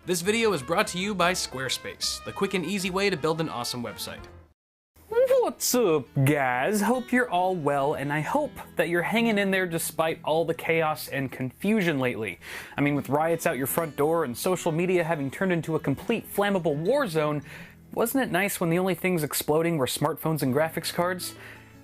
This video is brought to you by Squarespace, the quick and easy way to build an awesome website. What's up, guys? Hope you're all well, and I hope that you're hanging in there despite all the chaos and confusion lately. I mean, with riots out your front door and social media having turned into a complete flammable war zone, wasn't it nice when the only things exploding were smartphones and graphics cards?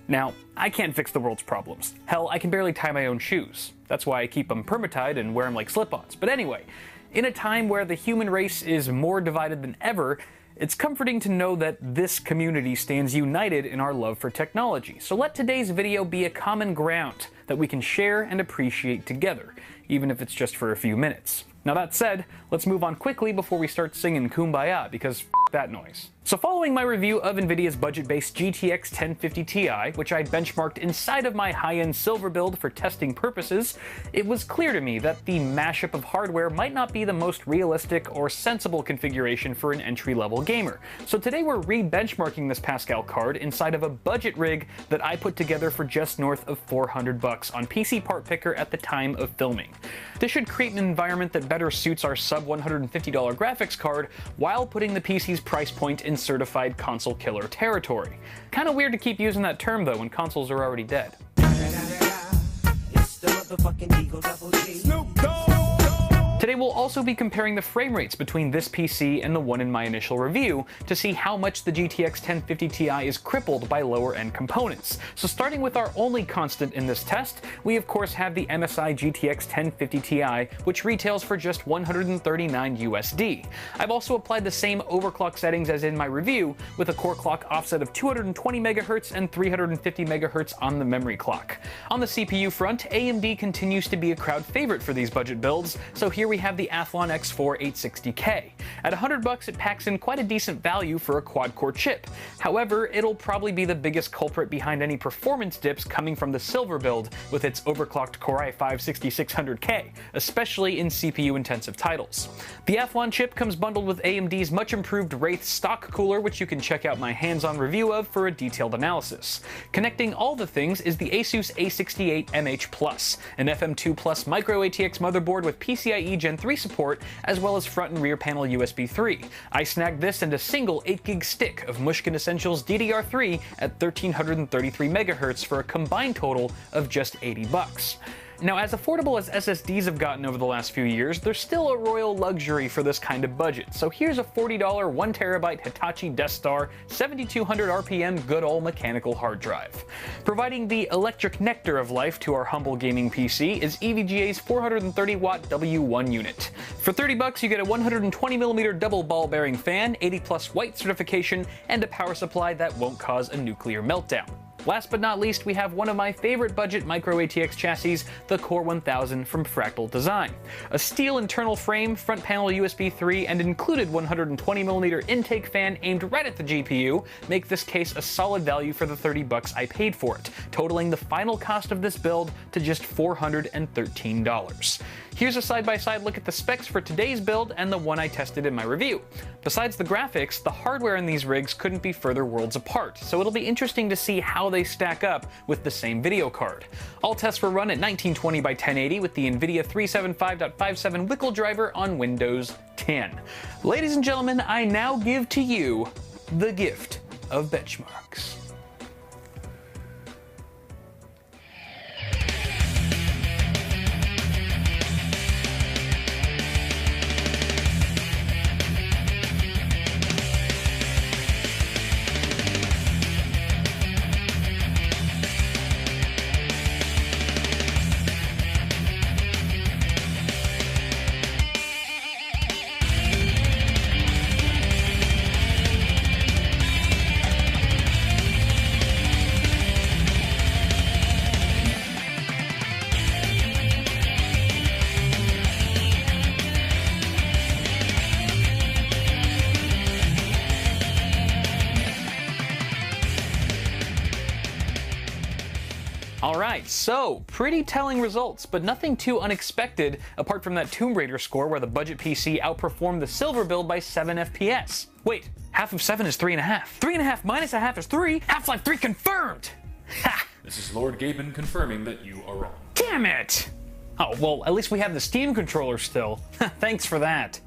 Now, I can't fix the world's problems. Hell, I can barely tie my own shoes. That's why I keep them permatide and wear them like slip-ons. But anyway, in a time where the human race is more divided than ever, it's comforting to know that this community stands united in our love for technology. So let today's video be a common ground that we can share and appreciate together, even if it's just for a few minutes. Now that said, let's move on quickly before we start singing Kumbaya, because f that noise. So following my review of Nvidia's budget-based GTX 1050 Ti, which I benchmarked inside of my high-end silver build for testing purposes, it was clear to me that the mashup of hardware might not be the most realistic or sensible configuration for an entry-level gamer. So today we're re-benchmarking this Pascal card inside of a budget rig that I put together for just north of $400 on PCPartPicker at the time of filming. This should create an environment that better suits our sub-$150 graphics card while putting the PC's price point in certified console killer territory. Kinda weird to keep using that term though when consoles are already dead. Today we'll also be comparing the frame rates between this PC and the one in my initial review to see how much the GTX 1050 Ti is crippled by lower end components. So starting with our only constant in this test, we of course have the MSI GTX 1050 Ti, which retails for just $139 USD. I've also applied the same overclock settings as in my review, with a core clock offset of 220 MHz and 350 MHz on the memory clock. On the CPU front, AMD continues to be a crowd favorite for these budget builds, so here we have the Athlon X4 860K. At $100 it packs in quite a decent value for a quad-core chip. However, it'll probably be the biggest culprit behind any performance dips coming from the silver build with its overclocked Core i5 6600K, especially in CPU-intensive titles. The Athlon chip comes bundled with AMD's much improved Wraith stock cooler, which you can check out my hands-on review of for a detailed analysis. Connecting all the things is the Asus A68MH Plus, an FM2 Plus micro ATX motherboard with PCIe Gen 3 support, as well as front and rear panel USB 3. I snagged this and a single 8GB stick of Mushkin Essentials DDR3 at 1333 MHz for a combined total of just $80. Now, as affordable as SSDs have gotten over the last few years, they're still a royal luxury for this kind of budget. So here's a $40 1TB Hitachi Destar 7200 RPM good old mechanical hard drive. Providing the electric nectar of life to our humble gaming PC is EVGA's 430-watt W1 unit. For $30 you get a 120mm double ball bearing fan, 80+ white certification, and a power supply that won't cause a nuclear meltdown. Last but not least, we have one of my favorite budget micro ATX chassis, the Core 1000 from Fractal Design. A steel internal frame, front panel USB 3, and included 120mm intake fan aimed right at the GPU make this case a solid value for the $30 I paid for it, totaling the final cost of this build to just $413. Here's a side-by-side look at the specs for today's build and the one I tested in my review. Besides the graphics, the hardware in these rigs couldn't be further worlds apart, so it'll be interesting to see how they stack up with the same video card. All tests were run at 1920 by 1080 with the Nvidia 375.57 Wickle driver on Windows 10. Ladies and gentlemen, I now give to you the gift of benchmarks. Alright, so pretty telling results, but nothing too unexpected apart from that Tomb Raider score where the budget PC outperformed the silver build by 7 FPS. Wait, half of 7 is 3.5. 3.5 minus a half is 3. Half-Life 3 confirmed! Ha! This is Lord Gaben confirming that you are wrong. Damn it! Oh, well, at least we have the Steam controller still. Thanks for that.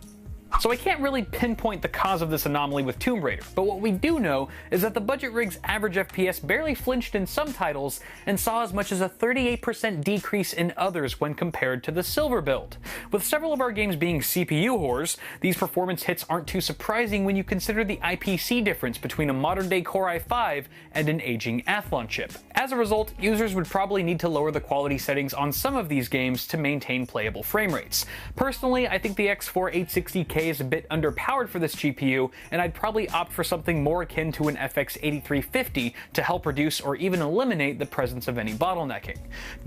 So I can't really pinpoint the cause of this anomaly with Tomb Raider, but what we do know is that the budget rig's average FPS barely flinched in some titles and saw as much as a 38% decrease in others when compared to the silver build. With several of our games being CPU whores, these performance hits aren't too surprising when you consider the IPC difference between a modern-day Core i5 and an aging Athlon chip. As a result, users would probably need to lower the quality settings on some of these games to maintain playable frame rates. Personally, I think the X4 860K is a bit underpowered for this GPU, and I'd probably opt for something more akin to an FX 8350 to help reduce or even eliminate the presence of any bottlenecking.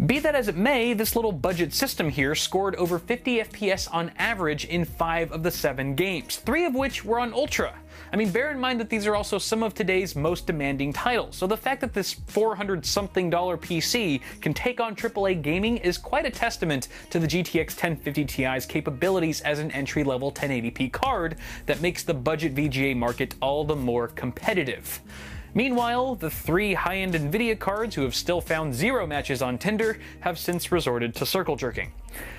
Be that as it may, this little budget system here scored over 50 FPS on average in 5 of the 7 games, 3 of which were on Ultra. I mean, bear in mind that these are also some of today's most demanding titles, so the fact that this $400-something PC can take on AAA gaming is quite a testament to the GTX 1050 Ti's capabilities as an entry-level 1080p card that makes the budget VGA market all the more competitive. Meanwhile, the 3 high-end Nvidia cards who have still found 0 matches on Tinder have since resorted to circle jerking.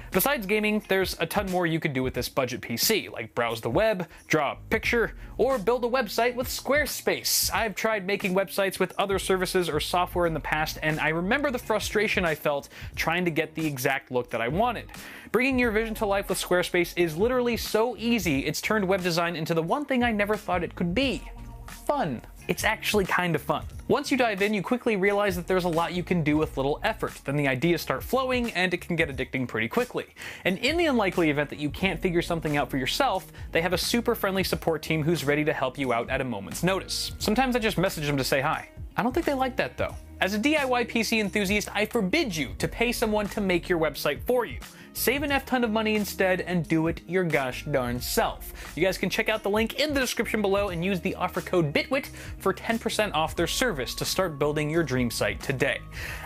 Besides gaming, there's a ton more you could do with this budget PC, like browse the web, draw a picture, or build a website with Squarespace. I've tried making websites with other services or software in the past, and I remember the frustration I felt trying to get the exact look that I wanted. Bringing your vision to life with Squarespace is literally so easy, it's turned web design into the one thing I never thought it could be: fun. It's actually kind of fun. Once you dive in, you quickly realize that there's a lot you can do with little effort. Then the ideas start flowing, and it can get addicting pretty quickly. And in the unlikely event that you can't figure something out for yourself, they have a super friendly support team who's ready to help you out at a moment's notice. Sometimes I just message them to say hi. I don't think they like that though. As a DIY PC enthusiast, I forbid you to pay someone to make your website for you. Save an F-ton of money instead and do it your gosh darn self. You guys can check out the link in the description below and use the offer code BITWIT for 10% off their service to start building your dream site today.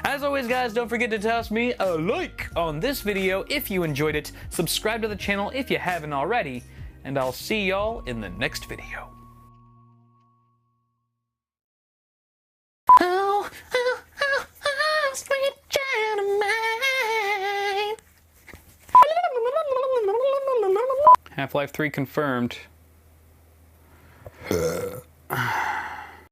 As always, guys, don't forget to toss me a like on this video if you enjoyed it, subscribe to the channel if you haven't already, and I'll see y'all in the next video. Oh, oh, oh, oh, sweet child of mine. Half-Life 3 confirmed.